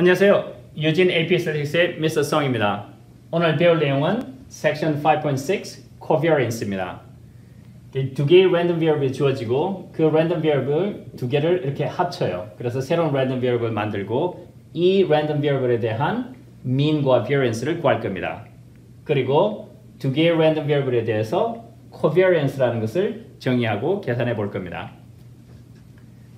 안녕하세요. 유진 AP Statistics의 Mr. Song입니다. 오늘 배울 내용은 Section 5.6 Covariance입니다. 두 개의 랜덤 variable이 주어지고 그 랜덤 variable 두 개를 이렇게 합쳐요. 그래서 새로운 랜덤 variable 만들고 이 랜덤 variable에 대한 mean과 variance를 구할 겁니다. 그리고 두 개의 랜덤 variable에 대해서 covariance라는 것을 정의하고 계산해 볼 겁니다.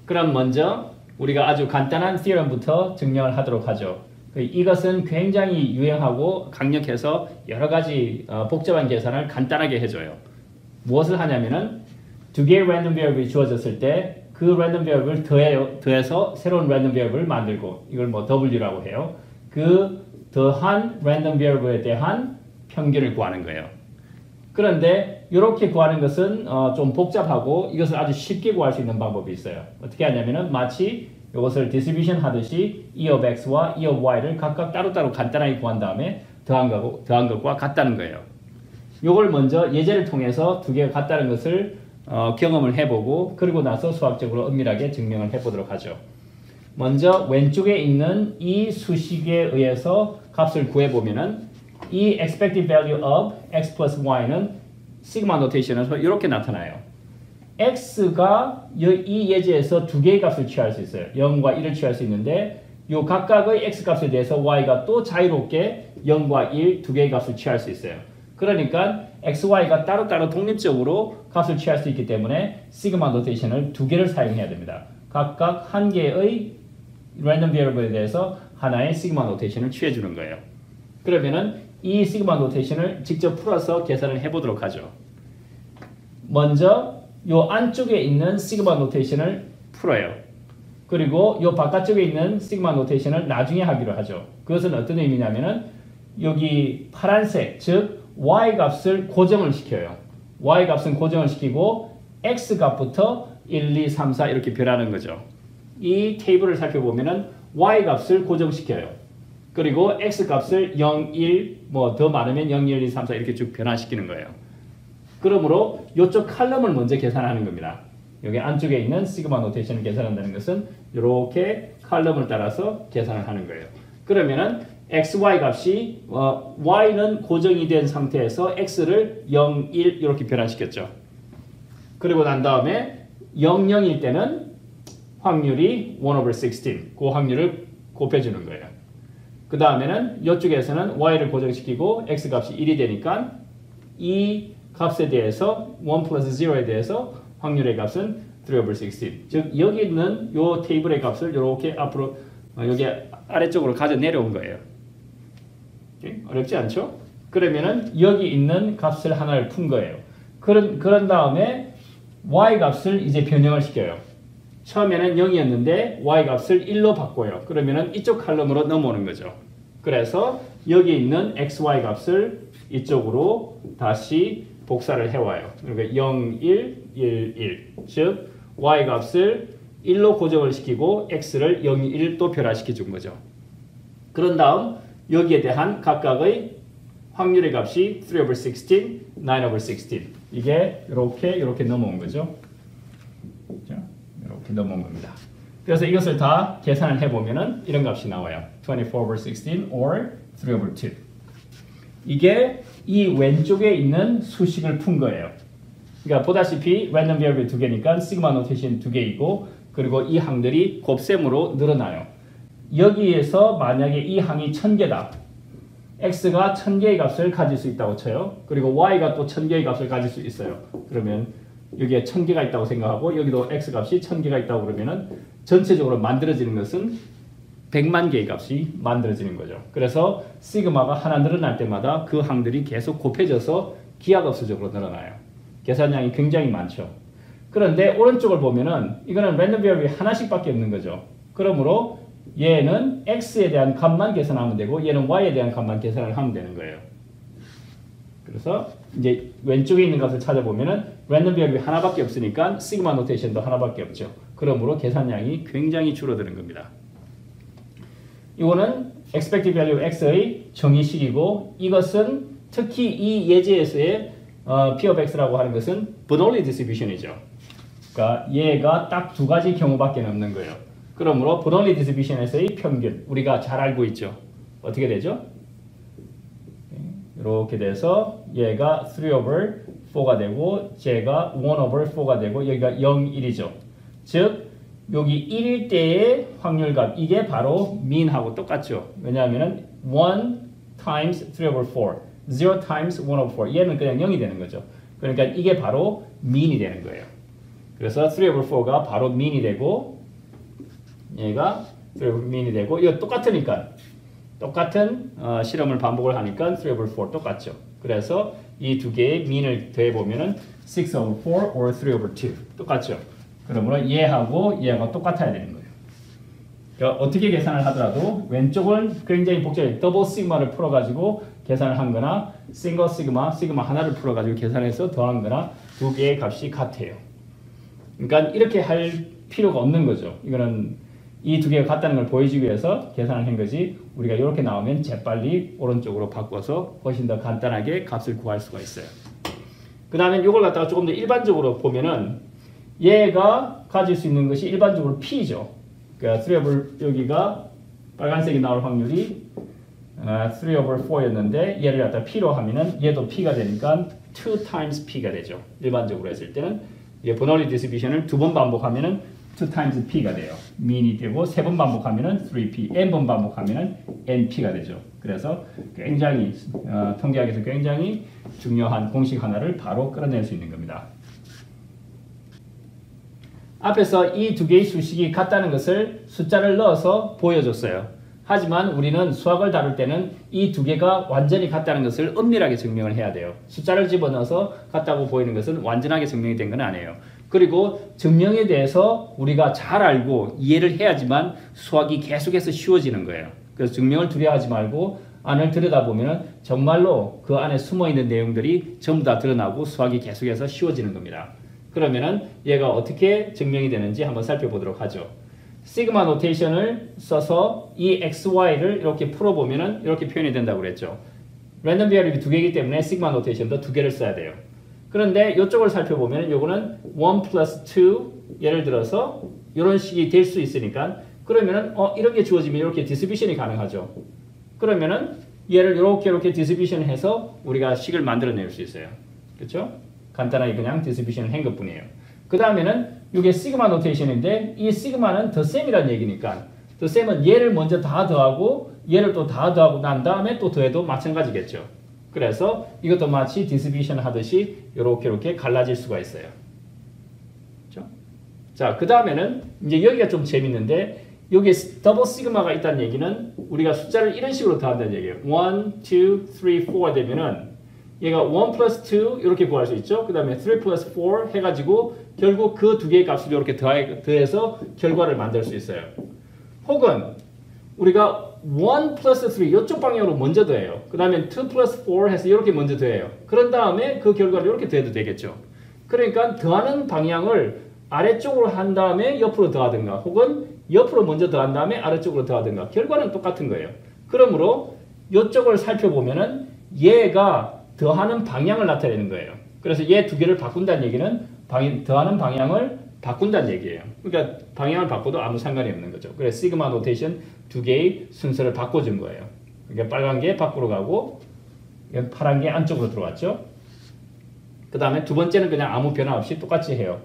그럼 먼저 우리가 아주 간단한 theorem부터 증명을 하도록 하죠. 이것은 굉장히 유행하고 강력해서 여러 가지 복잡한 계산을 간단하게 해줘요. 무엇을 하냐면은 두 개의 랜덤 variable이 주어졌을 때 그 랜덤 variable 더해서 새로운 랜덤 variable을 만들고 이걸 뭐 W라고 해요. 그 더한 랜덤 variable에 대한 평균을 구하는 거예요. 그런데 이렇게 구하는 것은 좀 복잡하고 이것을 아주 쉽게 구할 수 있는 방법이 있어요. 어떻게 하냐면은 마치 이것을 distribution 하듯이 E of X와 E of Y를 각각 따로따로 간단하게 구한 다음에 더한 것과 같다는 거예요. 이걸 먼저 예제를 통해서 두 개가 같다는 것을 경험을 해보고 그리고 나서 수학적으로 엄밀하게 증명을 해보도록 하죠. 먼저 왼쪽에 있는 이 수식에 의해서 값을 구해보면은 이 expected value of x plus y는 시그마 노테이션에서 이렇게 나타나요. x가 이 예제에서 두 개의 값을 취할 수 있어요. 0과 1을 취할 수 있는데 이 각각의 x 값에 대해서 y가 또 자유롭게 0과 1 두 개의 값을 취할 수 있어요. 그러니까 x, y가 따로따로 독립적으로 값을 취할 수 있기 때문에 시그마 노테이션을 두 개를 사용해야 됩니다. 각각 한 개의 랜덤 베리어블에 대해서 하나의 시그마 노테이션을 취해 주는 거예요. 그러면은 이 시그마 노테이션을 직접 풀어서 계산을 해보도록 하죠. 먼저 이 안쪽에 있는 시그마 노테이션을 풀어요. 그리고 이 바깥쪽에 있는 시그마 노테이션을 나중에 하기로 하죠. 그것은 어떤 의미냐면은 여기 파란색, 즉 y 값을 고정을 시켜요. y 값은 고정을 시키고 x 값부터 1, 2, 3, 4 이렇게 변하는 거죠. 이 테이블을 살펴보면은 y 값을 고정시켜요. 그리고 x 값을 0, 1, 뭐 더 많으면 0, 1, 2, 3, 4 이렇게 쭉 변화시키는 거예요. 그러므로 이쪽 칼럼을 먼저 계산하는 겁니다. 여기 안쪽에 있는 시그마 노테이션을 계산한다는 것은 이렇게 칼럼을 따라서 계산을 하는 거예요. 그러면은 x, y 값이 y는 고정이 된 상태에서 x를 0, 1 이렇게 변화시켰죠. 그리고 난 다음에 0, 0일 때는 확률이 1 over 16, 그 확률을 곱해주는 거예요. 그 다음에는 이쪽에서는 y를 고정시키고 x 값이 1이 되니까 이 값에 대해서 1 플러스 0에 대해서 확률의 값은 3 over 16. 즉 여기 있는 이 테이블의 값을 이렇게 앞으로 여기 아래쪽으로 가져 내려온 거예요. 어렵지 않죠? 그러면은 여기 있는 값을 하나를 푼 거예요. 그런 다음에 y 값을 이제 변형을 시켜요. 처음에는 0이었는데 y 값을 1로 바꿔요. 그러면은 이쪽 칼럼으로 넘어오는 거죠. 그래서 여기 있는 xy 값을 이쪽으로 다시 복사를 해와요. 그러니까 0, 1, 1, 1. 즉 y 값을 1로 고정을 시키고 x를 0, 1 또 변화시켜 준 거죠. 그런 다음 여기에 대한 각각의 확률의 값이 3 over 16, 9 over 16. 이게 이렇게 넘어온 거죠. 이렇게 넘어온 겁니다. 그래서 이것을 다 계산을 해보면은 이런 값이 나와요. 24 over 16 or 3 over 2. 이게 이 왼쪽에 있는 수식을 푼 거예요. 그러니까 보다시피 랜덤 베리어블 두 개니까 시그마 노테이션 두 개이고 그리고 이 항들이 곱셈으로 늘어나요. 여기에서 만약에 이 항이 1000개다. x가 1000개의 값을 가질 수 있다고 쳐요. 그리고 y가 또 1000개의 값을 가질 수 있어요. 그러면 여기에 1000개가 있다고 생각하고 여기도 x 값이 1000개가 있다고 그러면은 전체적으로 만들어지는 것은 100만 개의 값이 만들어지는 거죠. 그래서 시그마가 하나 늘어날 때마다 그 항들이 계속 곱해져서 기하급수적으로 늘어나요. 계산량이 굉장히 많죠. 그런데 오른쪽을 보면은 이거는 랜덤 베리어블이 하나씩밖에 없는 거죠. 그러므로 얘는 x에 대한 값만 계산하면 되고 얘는 y에 대한 값만 계산을 하면 되는 거예요. 그래서 이제 왼쪽에 있는 값을 찾아보면은 랜덤 베리어블이 하나밖에 없으니까 시그마 노테이션도 하나밖에 없죠. 그러므로 계산량이 굉장히 줄어드는 겁니다. 이거는 expected value x의 정의식이고 이것은 특히 이 예제에서의 p of x라고 하는 것은 Bernoulli distribution이죠. 그러니까 얘가 딱 두 가지 경우밖에 없는 거예요. 그러므로 버널리 디스트리뷰션에서의 평균 우리가 잘 알고 있죠. 어떻게 되죠? 이렇게 돼서 얘가 3 over 4가 되고 쟤가 1 over 4가 되고 여기가 0, 1이죠. 즉 여기 1일 때의 확률값 이게 바로 mean하고 똑같죠. 왜냐하면 1 times 3 over 4 0 times 1 over 4 얘는 그냥 0이 되는 거죠. 그러니까 이게 바로 mean이 되는 거예요. 그래서 3 over 4가 바로 mean이 되고 얘가 3 over mean이 되고 이거 똑같으니까 똑같은 실험을 반복을 하니까 3 over 4 똑같죠. 그래서 이 두 개의 mean을 더해보면은 6 over 4 or 3 over 2 똑같죠. 그러므로 얘하고 얘하고 똑같아야 되는 거예요. 그러니까 어떻게 계산을 하더라도 왼쪽은 굉장히 복잡해요. 더블 시그마를 풀어가지고 계산을 한 거나 싱글 시그마, 시그마 하나를 풀어가지고 계산해서 더한 거나 두 개의 값이 같아요. 그러니까 이렇게 할 필요가 없는 거죠. 이거는 이 두 개가 같다는 걸 보여주기 위해서 계산을 한 거지 우리가 이렇게 나오면 재빨리 오른쪽으로 바꿔서 훨씬 더 간단하게 값을 구할 수가 있어요. 그 다음에 이걸 갖다가 조금 더 일반적으로 보면은 얘가 가질 수 있는 것이 일반적으로 P죠. 그러니까 3 over 여기가 빨간색이 나올 확률이 3 over 4였는데 얘를 갖다 P로 하면은 얘도 P가 되니까 2 times P가 되죠. 일반적으로 했을 때는 이제 버널리 디스트리뷰션을 2번 반복하면은 2 times P가 돼요. mean이 되고 3번 반복하면은 3P, n번 반복하면은 NP가 되죠. 그래서 굉장히 통계학에서 굉장히 중요한 공식 하나를 바로 끌어낼 수 있는 겁니다. 앞에서 이 두 개의 수식이 같다는 것을 숫자를 넣어서 보여줬어요. 하지만 우리는 수학을 다룰 때는 이 두 개가 완전히 같다는 것을 엄밀하게 증명을 해야 돼요. 숫자를 집어넣어서 같다고 보이는 것은 완전하게 증명이 된 건 아니에요. 그리고 증명에 대해서 우리가 잘 알고 이해를 해야지만 수학이 계속해서 쉬워지는 거예요. 그래서 증명을 두려워하지 말고 안을 들여다보면 정말로 그 안에 숨어있는 내용들이 전부 다 드러나고 수학이 계속해서 쉬워지는 겁니다. 그러면은 얘가 어떻게 증명이 되는지 한번 살펴보도록 하죠. 시그마 노테이션을 써서 이 XY를 이렇게 풀어보면은 이렇게 표현이 된다고 그랬죠. 랜덤 베리어블이 두 개이기 때문에 시그마 노테이션도 두 개를 써야 돼요. 그런데 이쪽을 살펴보면 요거는 1 plus 2 예를 들어서 이런 식이 될 수 있으니까 그러면은 이런 게 주어지면 이렇게 디스트리뷰션이 가능하죠. 그러면은 얘를 이렇게 디스트리뷰션 해서 우리가 식을 만들어낼 수 있어요. 그렇죠? 간단하게 그냥 디스트리뷰션을 한 것뿐이에요. 그 다음에는 이게 시그마 노테이션인데 이 시그마는 the same이라는 얘기니까 the same은 얘를 먼저 다 더하고 얘를 또 다 더하고 난 다음에 또 더해도 마찬가지겠죠. 그래서 이것도 마치 디스트리뷰션 하듯이 이렇게 갈라질 수가 있어요. 그렇죠? 자, 그 다음에는 이제 여기가 좀 재밌는데 여기에 더블 시그마가 있다는 얘기는 우리가 숫자를 이런 식으로 더한다는 얘기예요. 1, 2, 3, 4가 되면은 얘가 1 plus 2 이렇게 구할 수 있죠. 그 다음에 3 plus 4 해가지고 결국 그 두 개의 값을 이렇게 더해서 결과를 만들 수 있어요. 혹은 우리가 1 plus 3 이쪽 방향으로 먼저 더해요. 그 다음에 2 plus 4 해서 이렇게 먼저 더해요. 그런 다음에 그 결과를 이렇게 더해도 되겠죠. 그러니까 더하는 방향을 아래쪽으로 한 다음에 옆으로 더하든가 혹은 옆으로 먼저 더한 다음에 아래쪽으로 더하든가 결과는 똑같은 거예요. 그러므로 이쪽을 살펴보면은 얘가 더하는 방향을 나타내는 거예요. 그래서 얘 두 개를 바꾼다는 얘기는 더하는 방향을 바꾼다는 얘기예요. 그러니까 방향을 바꿔도 아무 상관이 없는 거죠. 그래서 시그마 노테이션 두 개의 순서를 바꿔준 거예요. 그러니까 빨간 게 밖으로 가고 파란 게 안쪽으로 들어왔죠. 그 다음에 두 번째는 그냥 아무 변화 없이 똑같이 해요.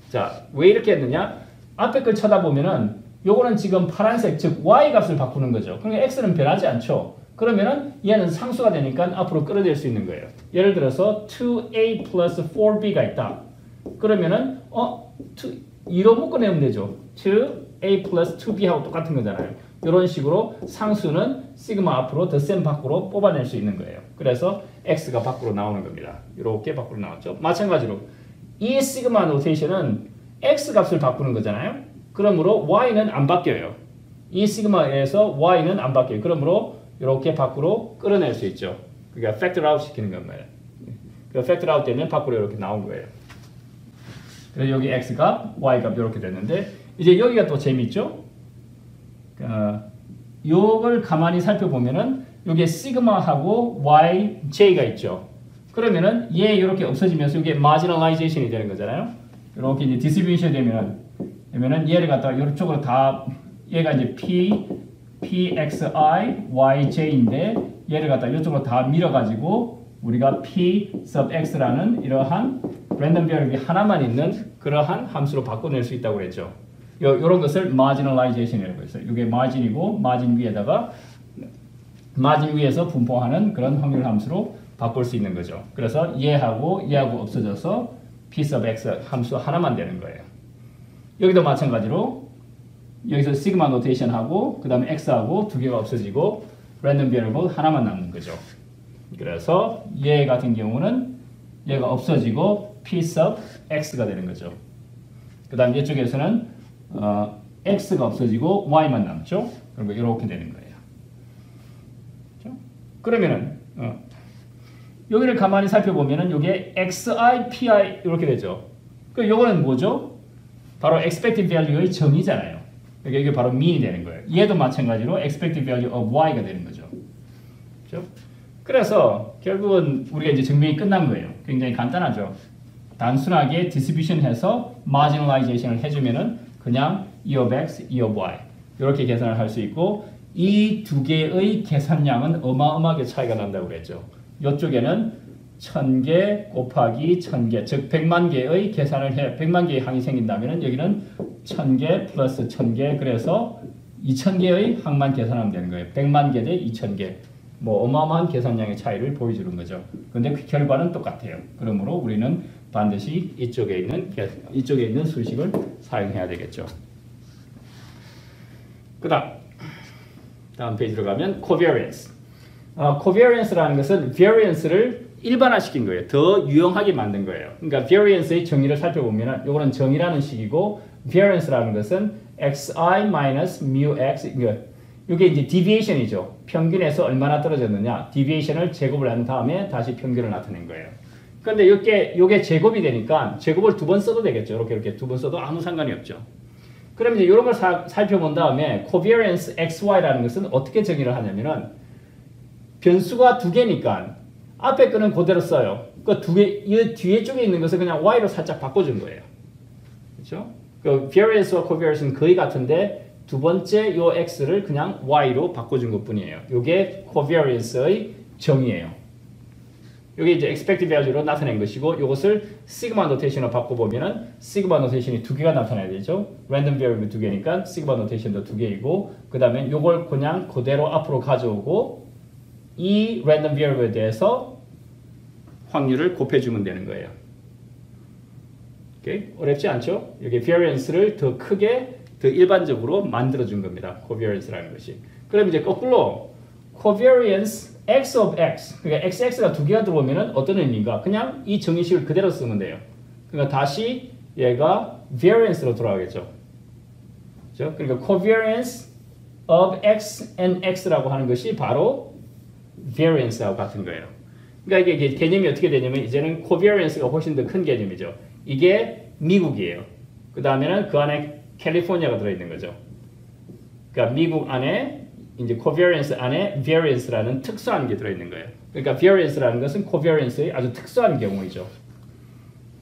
자, 왜 이렇게 했느냐? 앞에 걸 쳐다보면은 요거는 지금 파란색, 즉 y 값을 바꾸는 거죠. 그러니까 x는 변하지 않죠. 그러면은 얘는 상수가 되니까 앞으로 끌어낼 수 있는 거예요. 예를 들어서 2a plus 4b가 있다. 그러면은 2로 묶어내면 되죠. 2a plus 2b하고 똑같은 거잖아요. 이런 식으로 상수는 시그마 앞으로 the same 밖으로 뽑아낼 수 있는 거예요. 그래서 x가 밖으로 나오는 겁니다. 이렇게 밖으로 나왔죠. 마찬가지로 이 시그마 노테이션은 x 값을 바꾸는 거잖아요. 그러므로 y는 안 바뀌어요. 이 시그마에서 y는 안 바뀌어요. 그러므로 이렇게 밖으로 끌어낼 수 있죠. 그러니까 factor out 시키는 겁니다. 그 factor out 되면 밖으로 이렇게 나온 거예요. 그래서 여기 x값, y값 이렇게 됐는데 이제 여기가 또 재밌죠? 요걸 가만히 살펴보면은 여기에 시그마하고 y, j가 있죠. 그러면은 얘 이렇게 없어지면서 이게 marginalization이 되는 거잖아요. 이렇게 이제 distribution 되면 그러면은 얘를 갖다가 이쪽으로 다 얘가 이제 pxi yj인데 얘를 갖다가 이쪽으로 다 밀어가지고 우리가 p sub x라는 이러한 랜덤 베리어블이 하나만 있는 그러한 함수로 바꿔낼 수 있다고 그랬죠. 요런 것을 marginalization이라고 했어요. 이게 margin이고 margin 위에다가 margin 위에서 분포하는 그런 확률 함수로 바꿀 수 있는 거죠. 그래서 얘하고 없어져서 p sub x 함수 하나만 되는 거예요. 여기도 마찬가지로 여기서 시그마 노테이션 하고 그 다음에 x하고 두 개가 없어지고 랜덤 베리어블 하나만 남는 거죠. 그래서 얘 같은 경우는 얘가 없어지고 p sub x가 되는 거죠. 그 다음 이쪽에서는 x가 없어지고 y만 남죠. 그리고 이렇게 되는 거예요. 그렇죠? 그러면은 여기를 가만히 살펴보면은 이게 xi, pi 이렇게 되죠. 그 요거는 뭐죠? 바로 expected value의 정의잖아요. 그러니까 이게 바로 mean이 되는 거예요. 얘도 마찬가지로 expected value of y가 되는 거죠. 그렇죠? 그래서 결국은 우리가 이제 증명이 끝난 거예요. 굉장히 간단하죠. 단순하게 distribution 해서 marginalization을 해주면은 그냥 e of x, e of y 이렇게 계산을 할 수 있고 이 두 개의 계산량은 어마어마하게 차이가 난다고 그랬죠. 이쪽에는 1000개 곱하기 1000개, 즉 100만 개의 계산을 해 100만 개의 항이 생긴다면은 여기는 1000개 플러스 1000개 그래서 2000개의 항만 계산하면 되는 거예요. 100만 개 대 2000개. 뭐 어마어마한 계산량의 차이를 보여주는 거죠. 근데 그 결과는 똑같아요. 그러므로 우리는 반드시 이쪽에 있는 수식을 사용해야 되겠죠. 다음 페이지로 가면 covariance. covariance라는 것은 variance를 일반화시킨 거예요. 더 유용하게 만든 거예요. 그러니까 variance의 정의를 살펴보면 이거는 정의라는 식이고 variance라는 것은 xi minus mu x 이게 이제 deviation이죠. 평균에서 얼마나 떨어졌느냐. deviation을 제곱을 한 다음에 다시 평균을 나타낸 거예요. 그런데 이게 제곱이 되니까 제곱을 두 번 써도 되겠죠. 이렇게 두 번 써도 아무 상관이 없죠. 그럼 이제 이런 걸 살펴본 다음에 covariance xy라는 것은 어떻게 정의를 하냐면은 변수가 두 개니까 앞에 거는 그대로 써요. 그 이 뒤에 쪽에 있는 것을 그냥 y로 살짝 바꿔준 거예요. 그렇죠? 그 variance와 covariance는 거의 같은데 두 번째 요 x를 그냥 y로 바꿔준 것뿐이에요. 이게 covariance의 정의예요. 이게 이제 expected value로 나타낸 것이고 이것을 시그마 노테이션으로 바꿔보면은 시그마 노테이션이 두 개가 나타나야 되죠. 랜덤 베리어블 두 개니까 시그마 노테이션도 두 개이고 그 다음에 이걸 그냥 그대로 앞으로 가져오고 이 랜덤 베리어블에 대해서 확률을 곱해주면 되는 거예요. 오케이? 어렵지 않죠? 여기 variance를 더 크게 더 일반적으로 만들어준 겁니다. covariance라는 것이. 그럼 이제 거꾸로 covariance x of x 그러니까 xx가 두 개가 들어오면은 어떤 의미인가? 그냥 이 정의식을 그대로 쓰면 돼요. 그러니까 다시 얘가 variance로 돌아가겠죠. 그렇죠? 그러니까 covariance of x and x라고 하는 것이 바로 variance하고 같은 거예요. 그러니까 이게 개념이 어떻게 되냐면 이제는 covariance가 훨씬 더 큰 개념이죠. 이게 미국이에요. 그 다음에는 그 안에 캘리포니아가 들어있는 거죠. 그러니까 미국 안에 이제 covariance 안에 variance라는 특수한 게 들어있는 거예요. 그러니까 variance라는 것은 covariance의 아주 특수한 경우이죠.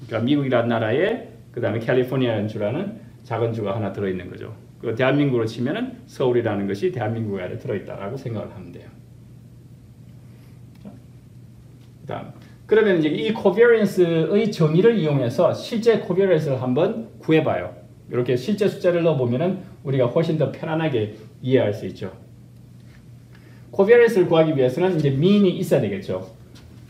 그러니까 미국이라는 나라에 그 다음에 캘리포니아라는 주라는 작은 주가 하나 들어있는 거죠. 그 대한민국으로 치면은 서울이라는 것이 대한민국 안에 들어있다라고 생각을 하면 돼요. 그다음 그러면 이제 이 covariance의 정의를 이용해서 실제 covariance를 한번 구해봐요. 이렇게 실제 숫자를 넣어보면은 우리가 훨씬 더 편안하게 이해할 수 있죠. covariance를 구하기 위해서는 이제 mean이 있어야 되겠죠.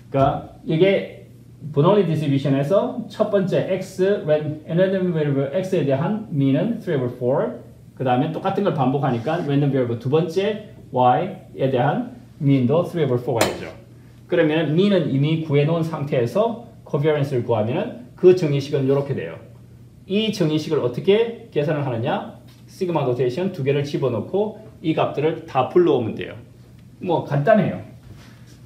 그러니까 이게 Bernoulli distribution에서 첫 번째 x, random variable x에 대한 mean은 3 over 4. 그 다음에 똑같은 걸 반복하니까 random variable 두 번째 y에 대한 mean도 3 over 4가 되죠. 그러면 mean은 이미 구해놓은 상태에서 covariance를 구하면 그 정의식은 이렇게 돼요. 이 정의식을 어떻게 계산을 하느냐? 시그마 노테이션 두 개를 집어넣고 이 값들을 다 불러오면 돼요. 뭐 간단해요.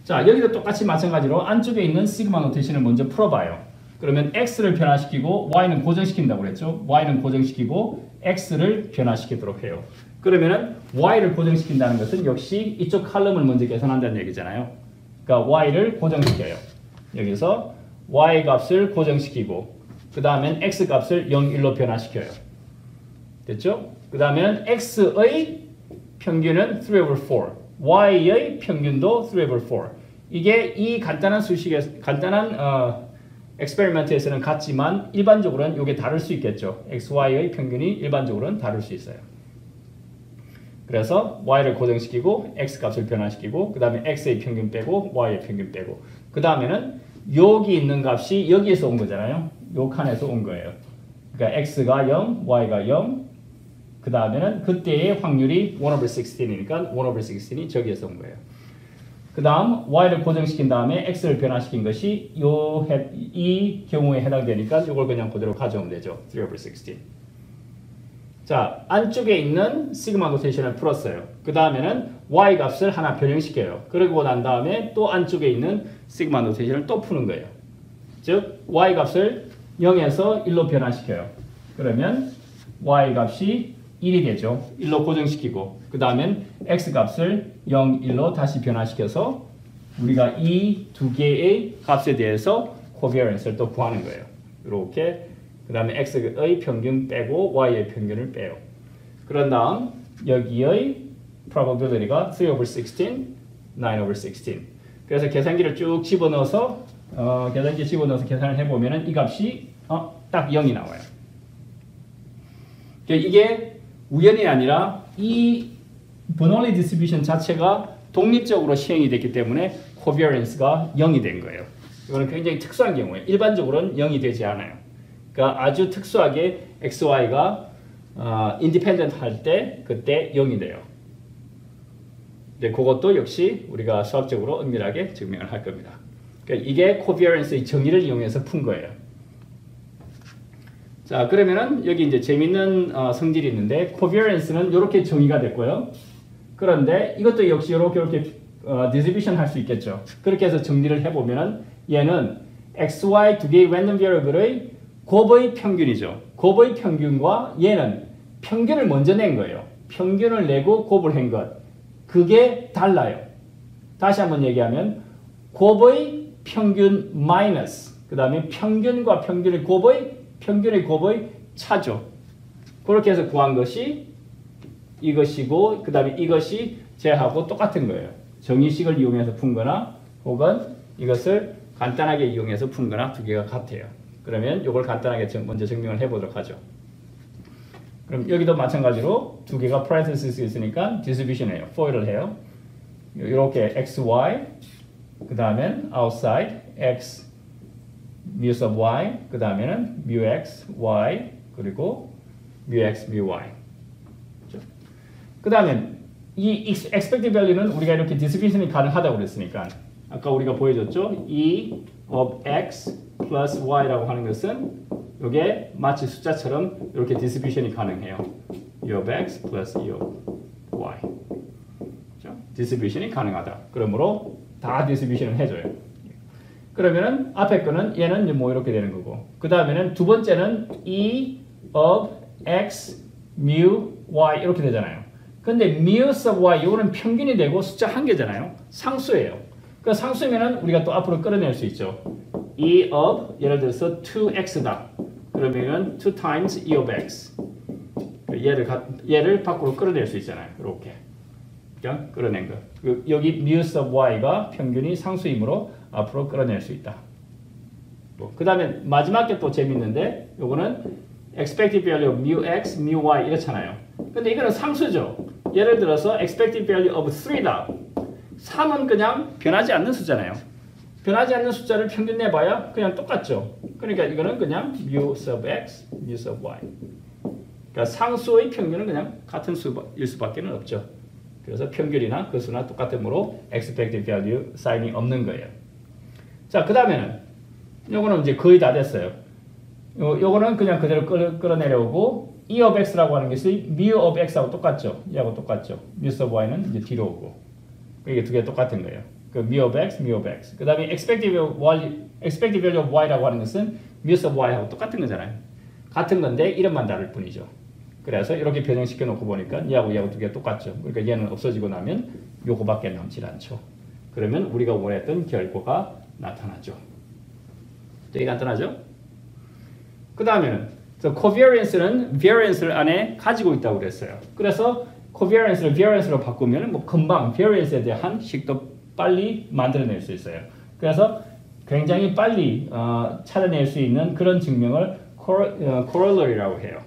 자, 여기도 똑같이 마찬가지로 안쪽에 있는 시그마 노테이션을 먼저 풀어봐요. 그러면 x를 변화시키고 y는 고정시킨다고 그랬죠. y는 고정시키고 x를 변화시키도록 해요. 그러면은 y를 고정시킨다는 것은 역시 이쪽 칼럼을 먼저 계산한다는 얘기잖아요. 그러니까 y를 고정시켜요. 여기서 y 값을 고정시키고 그 다음엔 x 값을 0, 1로 변화시켜요. 됐죠? 그 다음에는 x의 평균은 3 over 4. y의 평균도 3 over 4. 이게 이 간단한 수식에 간단한 엑스페리먼트에서는 같지만 일반적으로는 이게 다를 수 있겠죠. x, y의 평균이 일반적으로는 다를 수 있어요. 그래서 y를 고정시키고 x 값을 변화시키고 그 다음에 x의 평균 빼고 y의 평균 빼고 그 다음에는 여기 있는 값이 여기에서 온 거잖아요. 요 칸에서 온 거예요. 그러니까 x가 0, y가 0 그 다음에는 그때의 확률이 1 over 16이니까 1 over 16이 저기에서 온 거예요. 그 다음 y를 고정시킨 다음에 x를 변화시킨 것이 이 경우에 해당되니까 이걸 그냥 그대로 가져오면 되죠. 3 over 16. 자, 안쪽에 있는 시그마 노테이션을 풀었어요. 그 다음에는 y 값을 하나 변형시켜요. 그러고 난 다음에 또 안쪽에 있는 시그마 노테이션을 또 푸는 거예요. 즉 y 값을 0에서 1로 변화시켜요. 그러면 y 값이 1이 되죠. 1로 고정시키고 그 다음엔 x 값을 0, 1로 다시 변화시켜서 우리가 이 두 개의 값에 대해서 코비어런스를 또 구하는 거예요. 이렇게 그 다음에 x의 평균 빼고 y의 평균을 빼요. 그런 다음 여기의 probability가 3 over 16, 9 over 16. 그래서 계산기를 쭉 집어넣어서 계산기 집어넣어서 계산을 해보면은 이 값이 딱 0이 나와요. 이게 우연이 아니라 이 버널리 디스트리뷰션 자체가 독립적으로 시행이 됐기 때문에 코비어런스가 0이 된 거예요. 이거는 굉장히 특수한 경우에 일반적으로는 0이 되지 않아요. 그러니까 아주 특수하게 XY가 인디펜던트 할 때 그때 0이 돼요. 이제 그것도 역시 우리가 수학적으로 은밀하게 증명을 할 겁니다. 그러니까 이게 코비어런스의 정의를 이용해서 푼 거예요. 자, 그러면은 여기 이제 재밌는 성질이 있는데 코비어런스는 이렇게 정의가 됐고요. 그런데 이것도 역시 이렇게 디스트리뷰션 할 수 있겠죠. 그렇게 해서 정리를 해보면은 얘는 XY 두 개의 랜덤 베리어블의 곱의 평균이죠. 곱의 평균과 얘는 평균을 먼저 낸 거예요. 평균을 내고 곱을 한 것. 그게 달라요. 다시 한번 얘기하면 곱의 평균 마이너스 그 다음에 평균과 평균의 곱의 차죠. 그렇게 해서 구한 것이 이것이고 그 다음에 이것이 쟤하고 똑같은 거예요. 정의식을 이용해서 푼 거나 혹은 이것을 간단하게 이용해서 푼 거나 두 개가 같아요. 그러면 이걸 간단하게 먼저 증명을 해보도록 하죠. 그럼 여기도 마찬가지로 두 개가 parentheses가 있으니까 distribution이에요. foil을 해요. 이렇게 xy 그 다음엔 outside x mu sub y 그 다음에는 mu x y 그리고 mu x mu y 그 다음에 이 expected value는 우리가 이렇게 distribution이 가능하다고 그랬으니까 아까 우리가 보여줬죠. E of x plus y라고 하는 것은 이게 마치 숫자처럼 이렇게 distribution이 가능해요. E of x plus E of y distribution이 가능하다. 그러므로 다 distribution을 해줘요. 그러면은 앞에 거는 얘는 뭐 이렇게 되는 거고 그 다음에는 두 번째는 E of x mu y 이렇게 되잖아요. 근데 mu sub y 이거는 평균이 되고 숫자 한 개잖아요. 상수예요. 그 상수면은 우리가 또 앞으로 끌어낼 수 있죠. E of 예를 들어서 2x다. 그러면은 2 times E of x. 얘를 밖으로 끌어낼 수 있잖아요. 이렇게. 그러니까 끌어낸 거. 여기 mu sub y가 평균이 상수이므로 앞으로 끌어낼 수 있다. 그 다음에 마지막 게 또 재밌는데 요거는 expected value of mu x, mu y 이렇잖아요. 근데 이거는 상수죠. 예를 들어서 expected value of 3다. 3은 그냥 변하지 않는 숫자잖아요. 변하지 않는 숫자를 평균 내봐야 그냥 똑같죠. 그러니까 이거는 그냥 mu sub x, mu sub y. 그러니까 상수의 평균은 그냥 같은 수일 수밖에 없죠. 그래서 평균이나 그 수나 똑같으므로 expected value 사인이 없는 거예요. 자, 그 다음에는 요거는 이제 거의 다 됐어요. 요거는 그냥 그대로 끌어내려오고 E of x라고 하는 것이 mu of x하고 똑같죠. 얘하고 똑같죠. mu sub y는 이제 뒤로 오고 이게 두 개 똑같은 거예요. 그 mu of x, mu of x. 그 다음에 expected value of y라고 하는 것은 mu sub y하고 똑같은 거잖아요. 같은 건데 이름만 다를 뿐이죠. 그래서 이렇게 변형시켜 놓고 보니까 얘하고 두 개 똑같죠. 그러니까 얘는 없어지고 나면 요거밖에 남질 않죠. 그러면 우리가 원했던 결과가 나타나죠. 되게 간단하죠? 그 다음에는 그래서 covariance는 variance를 안에 가지고 있다고 그랬어요. 그래서 covariance를 variance로 바꾸면 뭐 금방 variance에 대한 식도 빨리 만들어낼 수 있어요. 그래서 굉장히 빨리 찾아낼 수 있는 그런 증명을 corollary라고 해요.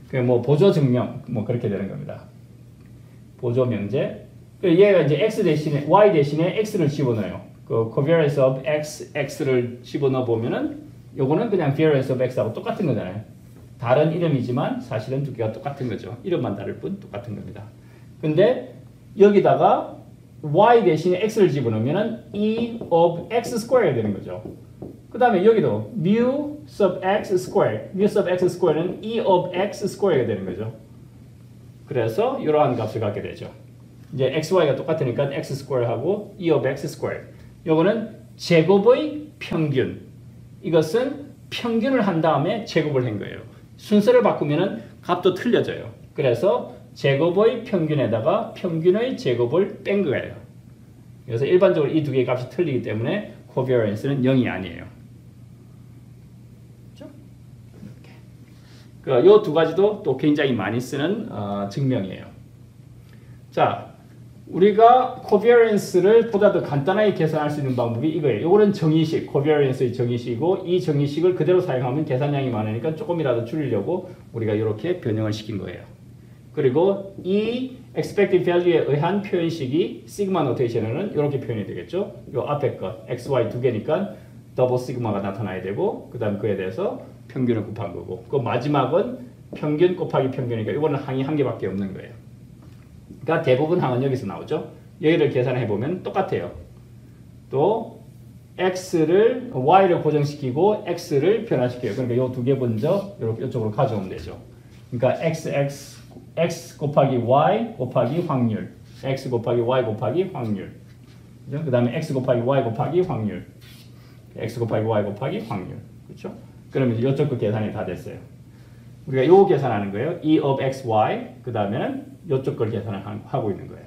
그 뭐 보조 증명 뭐 그렇게 되는 겁니다. 보조 명제. 얘가 이제 x 대신에 y 대신에 x를 집어넣어요. 그 covariance of x를 집어넣어 보면은 요거는 그냥 variance of x하고 똑같은 거잖아요. 다른 이름이지만 사실은 두 개가 똑같은 거죠. 이름만 다를 뿐 똑같은 겁니다. 근데 여기다가 y 대신에 x를 집어넣으면은 e of x square가 되는 거죠. 그 다음에 여기도 mu sub x square, mu sub x square는 e of x square가 되는 거죠. 그래서 이러한 값을 갖게 되죠. 이제 xy가 똑같으니까 x square하고 e of x square. 요거는 제곱의 평균. 이것은 평균을 한 다음에 제곱을 한 거예요. 순서를 바꾸면은 값도 틀려져요. 그래서 제곱의 평균에다가 평균의 제곱을 뺀 거예요. 그래서 일반적으로 이 두 개의 값이 틀리기 때문에 covariance는 0이 아니에요. 그렇죠? 이 두 가지도 또 굉장히 많이 쓰는 증명이에요. 자, 우리가 covariance를 보다 더 간단하게 계산할 수 있는 방법이 이거예요. 이거는 정의식, covariance의 정의식이고 이 정의식을 그대로 사용하면 계산량이 많으니까 조금이라도 줄이려고 우리가 이렇게 변형을 시킨 거예요. 그리고 이 expected value에 의한 표현식이 시그마 노테이션에는 이렇게 표현이 되겠죠. 이 앞에 것 x, y 두 개니까 더블 시그마가 나타나야 되고 그 다음 그에 대해서 평균을 곱한 거고 그 마지막은 평균 곱하기 평균이니까 이거는 항이 한 개밖에 없는 거예요. 그러니까 대부분 항은 여기서 나오죠. 여기를 계산해 보면 똑같아요. 또 x를 y를 고정시키고 x를 변화시켜요. 그러니까 이 두 개 먼저 이렇게 이쪽으로 가져오면 되죠. 그러니까 x 곱하기 y 곱하기 확률, x 곱하기 y 곱하기 확률. 그죠? 그다음에 x 곱하기 y 곱하기 확률, x 곱하기 y 곱하기 확률. 그렇죠? 그러면 이쪽 거 계산이 다 됐어요. 우리가 요 계산하는 거예요. e of x, y. 그 다음에는 이쪽 걸 계산을 하고 있는 거예요.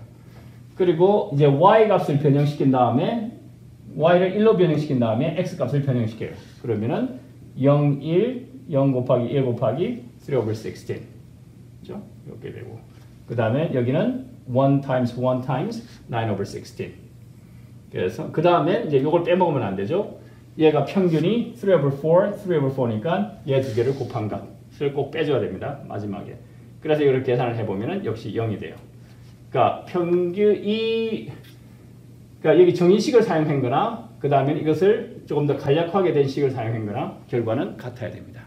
그리고 이제 y 값을 변형시킨 다음에 y를 1로 변형시킨 다음에 x 값을 변형시켜요. 그러면은 0, 1, 0 곱하기 1 곱하기 3 over 16. 그렇죠? 이렇게 되고 그 다음에 여기는 1 times 1 times 9 over 16. 그래서 그 다음에 이제 이걸 빼먹으면 안 되죠. 얘가 평균이 3 over 4, 3 over 4니까 얘 두 개를 곱한 값을 꼭 빼줘야 됩니다. 마지막에. 그래서 이걸 계산을 해보면 역시 0이 돼요. 그러니까 그러니까 여기 정의식을 사용한 거나 그 다음에 이것을 조금 더 간략하게 된 식을 사용한 거나 결과는 같아야 됩니다.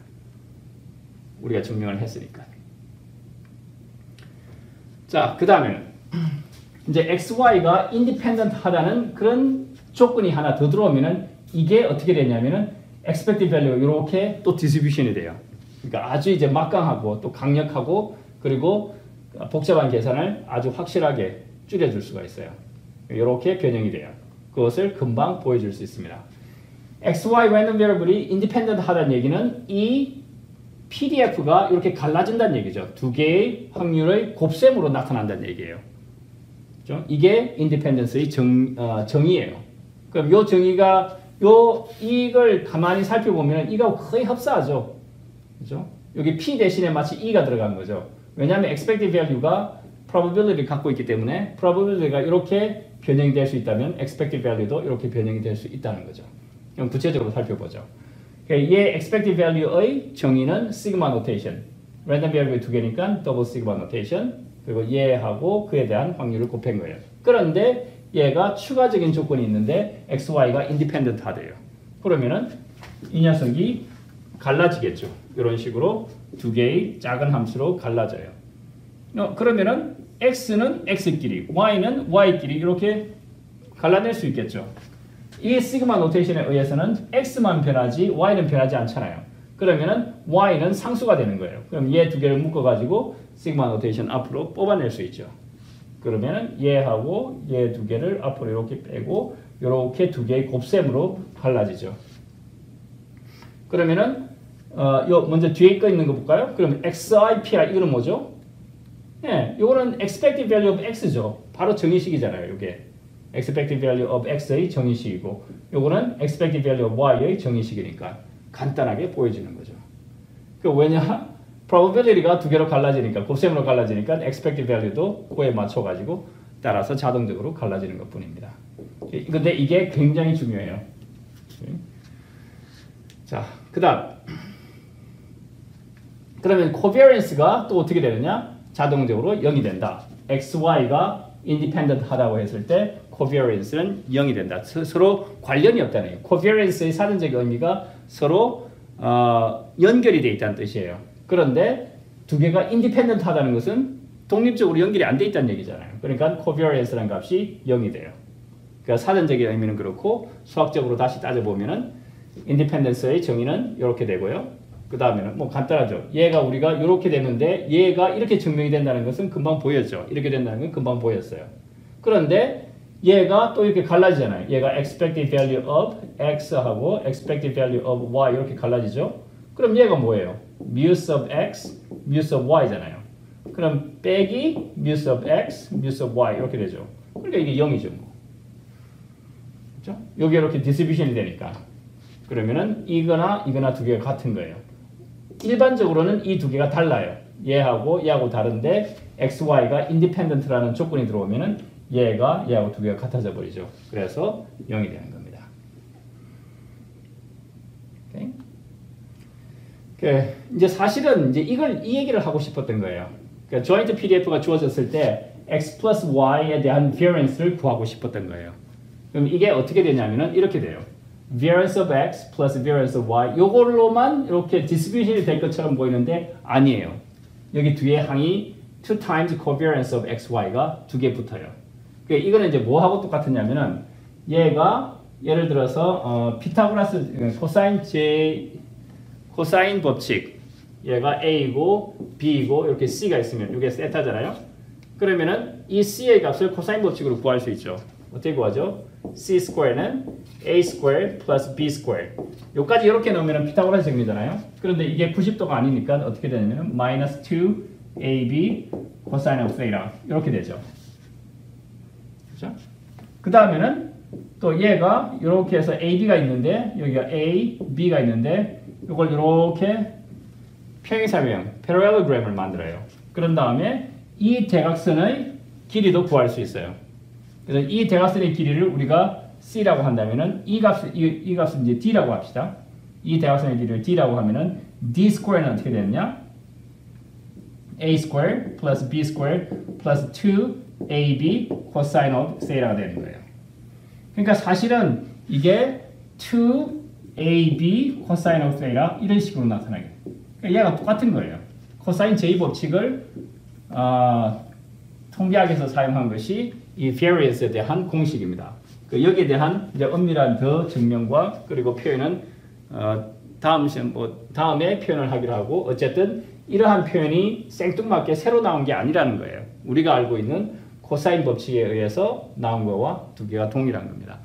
우리가 증명을 했으니까. 자, 그 다음에 이제 XY가 independent 하다는 그런 조건이 하나 더 들어오면은 이게 어떻게 되냐면은 expected value 이렇게 또 distribution이 돼요. 그러니까 아주 이제 막강하고 또 강력하고 그리고 복잡한 계산을 아주 확실하게 줄여줄 수가 있어요. 이렇게 변형이 돼요. 그것을 금방 보여줄 수 있습니다. XY random variable이 independent 하다는 얘기는 이 PDF가 이렇게 갈라진다는 얘기죠. 두 개의 확률의 곱셈으로 나타난다는 얘기예요. 그렇죠? 이게 independence의 정의예요. 그럼 이 정의가 이걸 가만히 살펴보면 이거 거의 흡사하죠. 그렇죠? 여기 P 대신에 마치 E가 들어간 거죠. 왜냐하면 expected value가 probability를 갖고 있기 때문에 probability가 이렇게 변형이 될 수 있다면 expected value도 이렇게 변형이 될 수 있다는 거죠. 그럼 구체적으로 살펴보죠. 얘 expected value의 정의는 sigma notation. random variable 두 개니까 double sigma notation. 그리고 얘하고 그에 대한 확률을 곱한 거예요. 그런데 얘가 추가적인 조건이 있는데 xy가 independent 하대요. 그러면은 이 녀석이 갈라지겠죠. 이런 식으로 두 개의 작은 함수로 갈라져요. 그러면은 x는 x끼리, y는 y끼리 이렇게 갈라낼 수 있겠죠. 이 시그마 노테이션에 의해서는 x만 변하지 y는 변하지 않잖아요. 그러면은 y는 상수가 되는 거예요. 그럼 얘 두 개를 묶어가지고 시그마 노테이션 앞으로 뽑아낼 수 있죠. 그러면은 얘하고 얘 두 개를 앞으로 이렇게 빼고 이렇게 두 개의 곱셈으로 갈라지죠. 그러면은 요 먼저 뒤에 거 있는 거 볼까요? 그러면 XIPI 이거는 뭐죠? 예, 이거는 expected value of x죠. 바로 정의식이잖아요. 이게 expected value of x의 정의식이고, 요거는 expected value of y의 정의식이니까 간단하게 보여지는 거죠. 그 왜냐? probability가 두 개로 갈라지니까 곱셈으로 갈라지니까 expected value도 그에 맞춰 가지고 따라서 자동적으로 갈라지는 것뿐입니다. 근데 이게 굉장히 중요해요. 자, 그다음 그러면 covariance가 또 어떻게 되느냐? 자동적으로 0이 된다. XY가 independent 하다고 했을 때 covariance는 0이 된다. 서로 관련이 없다는 거예요. covariance의 사전적 의미가 서로 연결이 돼 있다는 뜻이에요. 그런데 두 개가 independent 하다는 것은 독립적으로 연결이 안 돼 있다는 얘기잖아요. 그러니까 covariance라는 값이 0이 돼요. 그러니까 사전적인 의미는 그렇고 수학적으로 다시 따져보면은 independence의 정의는 이렇게 되고요. 그 다음에는 뭐 간단하죠. 얘가 우리가 이렇게 되는데 얘가 이렇게 증명이 된다는 것은 금방 보였죠. 이렇게 된다는 건 금방 보였어요. 그런데 얘가 또 이렇게 갈라지잖아요. 얘가 expected value of x하고 expected value of y 이렇게 갈라지죠. 그럼 얘가 뭐예요? μ of x, μ of y잖아요. 그럼 빼기 μ of x, μ of y 이렇게 되죠. 그러니까 이게 0이죠. 뭐. 그렇죠? 여기 이렇게 디스트리뷰션이 되니까. 그러면은 이거나 두 개가 같은 거예요. 일반적으로는 이 두 개가 달라요. 얘하고 다른데 XY가 independent라는 조건이 들어오면은 얘하고 두 개가 같아져 버리죠. 그래서 0이 되는 겁니다. 오케이. 이제 사실은 이제 이 얘기를 하고 싶었던 거예요. 그러니까 joint PDF가 주어졌을 때 X plus Y에 대한 variance를 구하고 싶었던 거예요. 그럼 이게 어떻게 되냐면은 이렇게 돼요. variance of x plus variance of y 요걸로만 이렇게 distribution이 될 것처럼 보이는데 아니에요. 여기 뒤에 항이 2 times covariance of xy가 두 개 붙어요. 그러니까 이거는 이제 뭐하고 똑같으냐면은 얘가 예를 들어서 피타고라스 코사인 법칙 얘가 a이고 b이고 이렇게 c가 있으면 이게 세타잖아요. 그러면은 이 c의 값을 코사인 법칙으로 구할 수 있죠. 어떻게 구하죠? c square는 a square plus b square. 여기까지 이렇게 넣으면 피타고라스 정리잖아요. 그런데 이게 90도가 아니니까 어떻게 되냐면 minus 2ab cosine of theta 이렇게 되죠. 그렇죠? 그 다음에는 또 얘가 이렇게 해서 ab가 있는데 여기가 a, b가 있는데 이걸 이렇게 평행사변형 parallelogram을 만들어요. 그런 다음에 이 대각선의 길이도 구할 수 있어요. 그래서 이 대각선의 길이를 우리가 c라고 한다면은 이 값은 이제 d라고 합시다. 이 대각선의 길이를 d라고 하면은 d square는 어떻게 되느냐? a square plus b square plus 2ab cosine of theta가 되는 거예요. 그러니까 사실은 이게 2ab cosine of theta 이런 식으로 나타나게 돼요. 그러니까 얘가 똑같은 거예요. 코사인 j 법칙을 통계학에서 사용한 것이 이 variance에 대한 공식입니다. 여기에 대한 이제 엄밀한 더 증명과 그리고 표현은 다음에 표현을 하기로 하고 어쨌든 이러한 표현이 생뚱맞게 새로 나온 게 아니라는 거예요. 우리가 알고 있는 코사인 법칙에 의해서 나온 거와 두 개가 동일한 겁니다.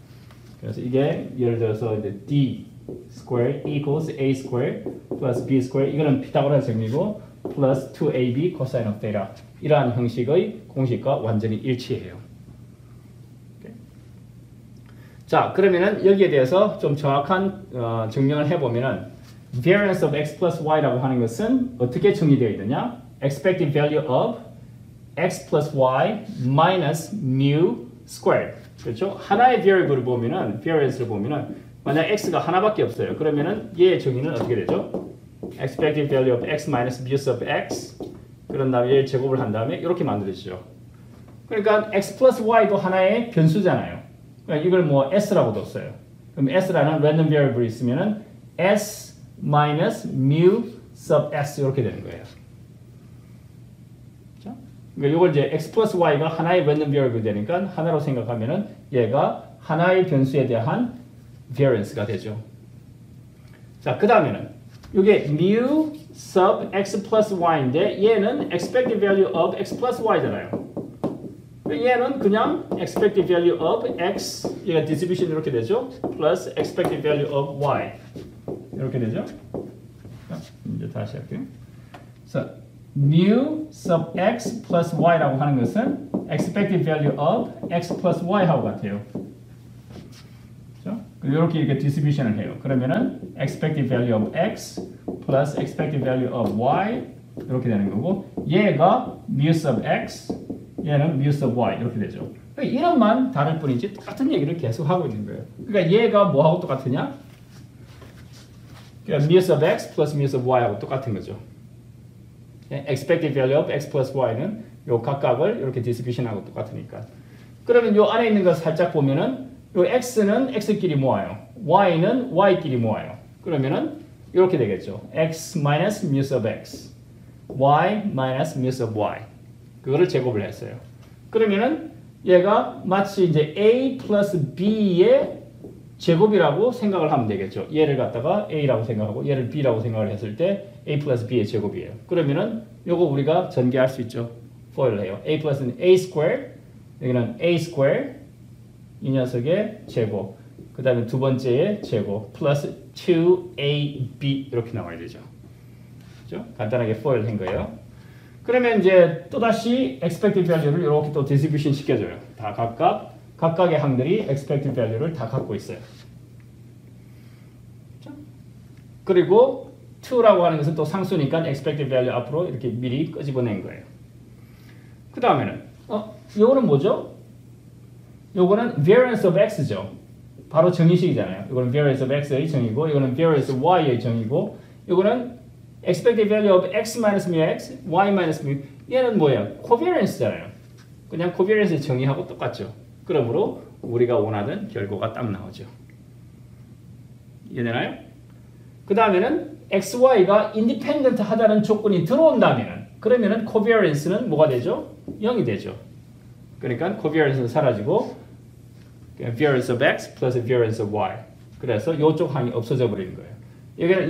그래서 이게 예를 들어서 이제 d square equals a square plus b square 이거는 피타고라스 정리고 plus 2ab cosine of theta 이러한 형식의 공식과 완전히 일치해요. 자, 그러면은 여기에 대해서 좀 정확한 증명을 해보면은 variance of x plus y라고 하는 것은 어떻게 정의되어 있느냐? expected value of x plus y minus mu squared. 그렇죠? 하나의 variable을 보면은 variance를 보면은 만약 x가 하나밖에 없어요. 그러면은 얘의 정의는 어떻게 되죠? expected value of x minus mu of x. 그런 다음에 얘를 제곱을 한 다음에 이렇게 만들어지죠. 그러니까 x plus y도 하나의 변수잖아요. 그러니까 이걸 뭐 s라고 뒀어요. 그럼 s라는 random variable 있으면은 s minus mu sub s 이렇게 되는 거예요. 그렇죠? 그러니까 이걸 이제 x plus y가 하나의 random variable 되니까 하나로 생각하면은 얘가 하나의 변수에 대한 variance가 되죠. 자, 그 다음에는 이게 mu sub x plus y인데 얘는 expected value of x plus y잖아요. 얘는 그냥 expected value of x 얘가 distribution 이렇게 되죠. plus expected value of y 이렇게 되죠. 자, 이제 다시 할게요. 그래서 mu sub x plus y라고 하는 것은 expected value of x plus y 하고 같아요. 그렇죠? 이렇게 디스트리뷰션을 해요. 그러면은 expected value of x plus expected value of y 이렇게 되는 거고 얘가 μ of x 얘는 μ of y 이렇게 되죠. 그러니까 이름만 다를 뿐이지 똑같은 얘기를 계속 하고 있는 거예요. 그러니까 얘가 뭐하고 똑같으냐? 그러니까 μ of x plus μ of y하고 똑같은 거죠. expected value of x plus y는 요 각각을 이렇게 디스트리뷰션하고 똑같으니까. 그러면 요 안에 있는 거 살짝 보면은 요 x는 x끼리 모아요. y는 y끼리 모아요. 그러면은 이렇게 되겠죠. x minus μ of x, y minus μ of y. 그거를 제곱을 했어요. 그러면은 얘가 마치 이제 a plus b의 제곱이라고 생각을 하면 되겠죠. 얘를 갖다가 a라고 생각하고 얘를 b라고 생각을 했을 때 a plus b의 제곱이에요. 그러면은 요거 우리가 전개할 수 있죠. foil을 해요. a plus는 a square, 여기는 a square 이 녀석의 제곱, 그 다음에 두 번째의 제곱 플러스 2ab 이렇게 나와야 되죠. 그렇죠? 간단하게 foil 한 거예요. 그러면 이제 또다시 expected value를 이렇게 또 distribution 시켜줘요. 다 각각의 항들이 expected value를 다 갖고 있어요. 그렇죠? 그리고 2라고 하는 것은 또 상수니까 expected value 앞으로 이렇게 미리 끄집어낸 거예요. 그 다음에는 이거는 뭐죠? 요거는 variance of x죠. 바로 정의식이잖아요. 이거는 variance of x의 정의고, 이거는 variance of y의 정의고, 이거는 expected value of x minus mu x, y minus mu. 얘는 뭐예요? covariance잖아요. 그냥 covariance 정의하고 똑같죠. 그러므로 우리가 원하던 결과가 딱 나오죠. 이해되나요? 그 다음에는 x, y가 independent 하다는 조건이 들어온다면은, 그러면은 covariance는 뭐가 되죠? 0이 되죠. 그러니까 covariance는 사라지고 variance of x plus variance of y. 그래서 이쪽 항이 없어져 버리는 거예요.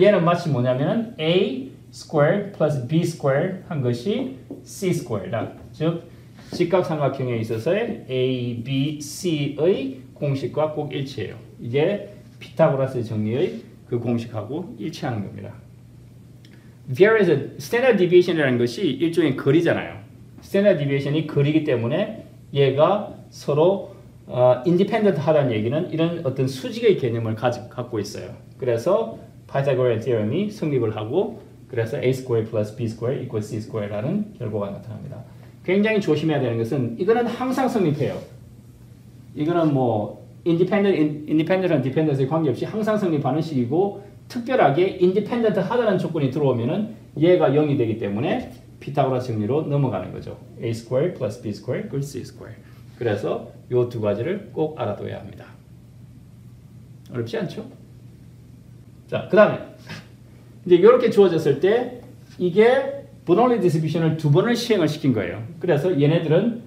얘는 마치 뭐냐면은 a square plus b square 한 것이 c square다. 즉 직각삼각형에 있어서의 a, b, c의 공식과 꼭 일치해요. 이게 피타고라스 정리의 그 공식하고 일치하는 겁니다. variance, standard deviation이라는 것이 일종의 거리잖아요. standard deviation이 거리이기 때문에 얘가 서로 independent 하다는 얘기는 이런 어떤 수직의 개념을 갖고 있어요. 그래서 Pythagorean theorem이 성립을 하고 그래서 a square plus b square equals c square라는 결과가 나타납니다. 굉장히 조심해야 되는 것은 이거는 항상 성립해요. 이거는 뭐 independent랑 dependent에 관계없이 항상 성립하는 식이고 특별하게 independent 하다는 조건이 들어오면은 얘가 0이 되기 때문에 피타고라스 정리로 넘어가는 거죠. a square plus b square equals c square. 그래서 이 두 가지를 꼭 알아둬야 합니다. 어렵지 않죠? 자, 그 다음에 이제 이렇게 주어졌을 때 이게 Bernoulli distribution을 두 번을 시행을 시킨 거예요. 그래서 얘네들은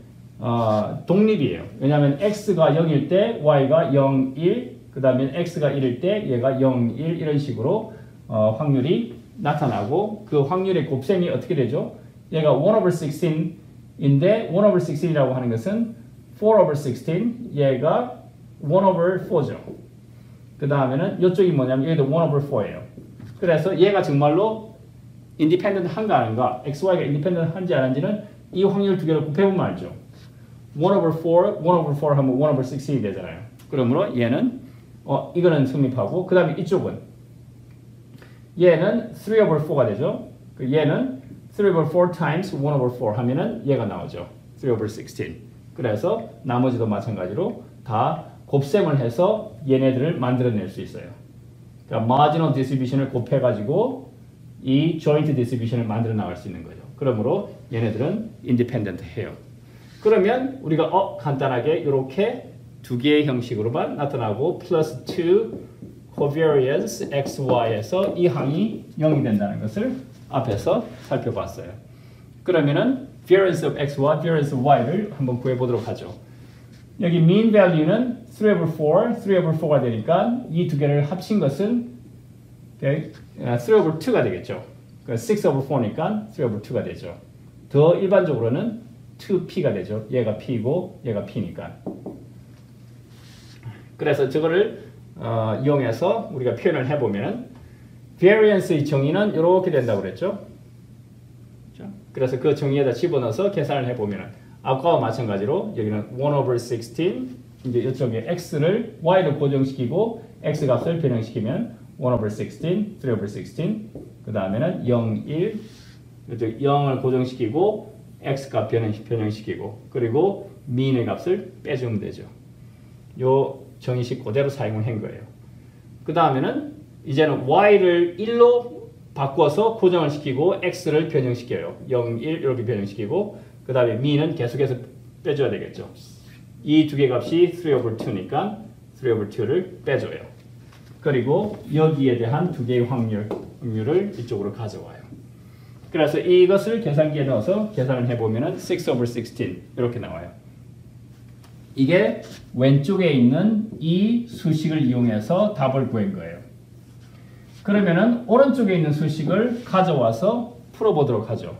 독립이에요. 왜냐하면 x가 0일 때 y가 0, 1, 그 다음에 x가 1일 때 얘가 0, 1 이런 식으로 확률이 나타나고 그 확률의 곱셈이 어떻게 되죠? 얘가 1 over 16인데 1 over 16이라고 하는 것은 4 over 16, 얘가 1 over 4죠. 그 다음에는 이쪽이 뭐냐면 얘도 1 over 4예요. 그래서 얘가 정말로 independent 한가 아닌가, xy가 independent 한지 안 한지는 이 확률 두 개를 곱해보면 알죠. 1 over 4, 1 over 4 하면 1 over 16이 되잖아요. 그러므로 얘는 이거는 성립하고 그 다음에 이쪽은 얘는 3 over 4가 되죠. 얘는 3 over 4 times 1 over 4 하면은 얘가 나오죠. 3 over 16. 그래서 나머지도 마찬가지로 다 곱셈을 해서 얘네들을 만들어낼 수 있어요. 그러니까 marginal distribution을 곱해가지고 이 joint distribution을 만들어 나갈 수 있는 거죠. 그러므로 얘네들은 independent 해요. 그러면 우리가 간단하게 이렇게 두 개의 형식으로만 나타나고 plus 2 covariance xy에서 이 항이 0이 된다는 것을 앞에서 살펴봤어요. 그러면은 variance of x와 variance of y를 한번 구해보도록 하죠. 여기 mean value는 3 over 4, 3 over 4가 되니까 이 두 개를 합친 것은 3 over 2가 되겠죠. 6 over 4니까 3 over 2가 되죠. 더 일반적으로는 2p가 되죠. 얘가 p고 얘가 p니까. 그래서 저거를 이용해서 우리가 표현을 해보면 variance의 정의는 이렇게 된다고 그랬죠. 그래서 그 정의에다 집어넣어서 계산을 해보면 아까와 마찬가지로 여기는 1 over 16 이제 이쪽에 x를 y를 고정시키고 x 값을 변형시키면 1 over 16, 3 over 16. 그 다음에는 0, 1. 이쪽 0을 고정시키고 x 값 변형시키고 그리고 mean의 값을 빼주면 되죠. 요 정의식 그대로 사용을 한 거예요. 그 다음에는 이제는 y를 1로 바꿔서 고정을 시키고 x를 변형시켜요. 0, 1 이렇게 변형시키고 그 다음에 mean은 계속해서 빼줘야 되겠죠. 이 두 개 값이 3 over 2니까 3 over 2를 빼줘요. 그리고 여기에 대한 두 개의 확률을 이쪽으로 가져와요. 그래서 이것을 계산기에 넣어서 계산을 해보면 6 over 16 이렇게 나와요. 이게 왼쪽에 있는 이 수식을 이용해서 답을 구한 거예요. 그러면은 오른쪽에 있는 수식을 가져와서 풀어보도록 하죠.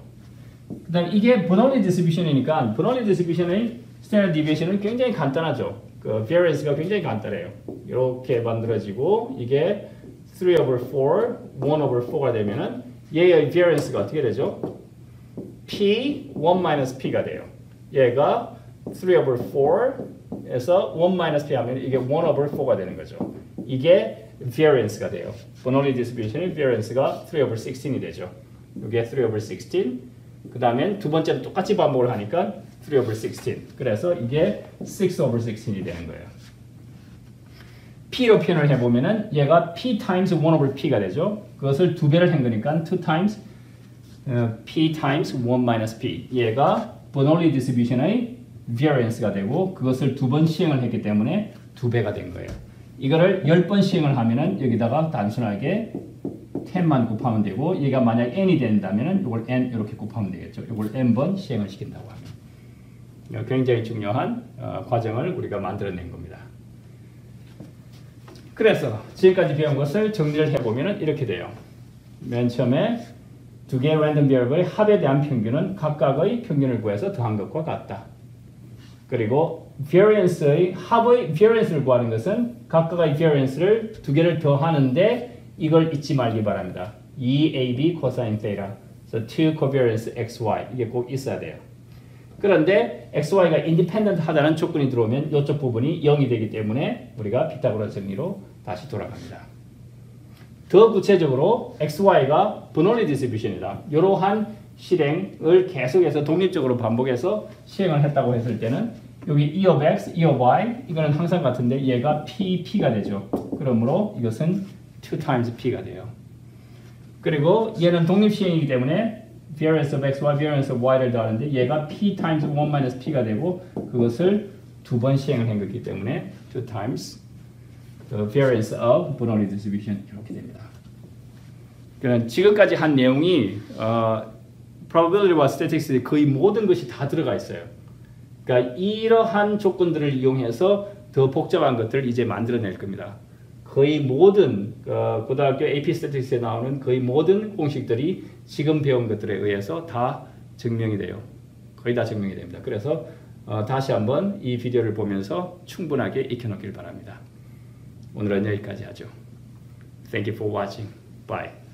그다음 이게 Bernoulli distribution이니까 Bernoulli distribution의 standard deviation은 굉장히 간단하죠. 그 variance가 굉장히 간단해요. 이렇게 만들어지고 이게 3 over 4, 1 over 4가 되면은 얘의 variance가 어떻게 되죠? P, 1 minus P가 돼요. 얘가 3 over 4에서 1 minus P 하면 이게 1 over 4가 되는 거죠. 이게 variance가 돼요. Bernoulli distribution의 variance가 3 over 16이 되죠. 이게 3 over 16. 그 다음엔 두 번째는 똑같이 반복을 하니까 3 over 16. 그래서 이게 6 over 16이 되는 거예요. P로 표현을 해보면은 얘가 P times 1 over P가 되죠. 그것을 두 배를 한 거니까 2 times P times 1 minus P. 얘가 Bernoulli distribution의 variance가 되고 그것을 두 번 시행을 했기 때문에 두 배가 된 거예요. 이거를 10번 시행을 하면은 여기다가 단순하게 10만 곱하면 되고 얘가 만약 n이 된다면은 이걸 n 이렇게 곱하면 되겠죠. 이걸 n번 시행을 시킨다고 하면 굉장히 중요한 과정을 우리가 만들어낸 겁니다. 그래서 지금까지 배운 것을 정리를 해보면 이렇게 돼요. 맨 처음에 두 개의 랜덤 베리어블의 합에 대한 평균은 각각의 평균을 구해서 더한 것과 같다. 그리고 variance의 합의 variance를 구하는 것은 각각의 variance를 두 개를 더하는데 이걸 잊지 말기 바랍니다. 2ab cosine theta. 그래서 2 covariance xy 이게 꼭 있어야 돼요. 그런데 xy가 independent 하다는 조건이 들어오면 이쪽 부분이 0이 되기 때문에 우리가 피타고라스 정리로 다시 돌아갑니다. 더 구체적으로 xy가 Bernoulli distribution이다. 이러한 실행을 계속해서 독립적으로 반복해서 시행을 했다고 했을 때는 여기 E of x, E of y 이거는 항상 같은데 얘가 p가 되죠. 그러므로 이것은 2 times p가 돼요. 그리고 얘는 독립시행이기 때문에 variance of xy, variance of y를 더하는데 얘가 p times 1 minus p가 되고 그것을 두 번 시행을 한 거기 때문에 2 times the variance of Bernoulli distribution 이렇게 됩니다. 그러니까 지금까지 한 내용이 probability와 statistics의 거의 모든 것이 다 들어가 있어요. 그러니까 이러한 조건들을 이용해서 더 복잡한 것들을 이제 만들어낼 겁니다. 거의 모든 고등학교 AP Statistics에 나오는 거의 모든 공식들이 지금 배운 것들에 의해서 다 증명이 돼요. 거의 다 증명이 됩니다. 그래서 다시 한번 이 비디오를 보면서 충분하게 익혀놓길 바랍니다. 오늘은 여기까지 하죠. Thank you for watching. Bye.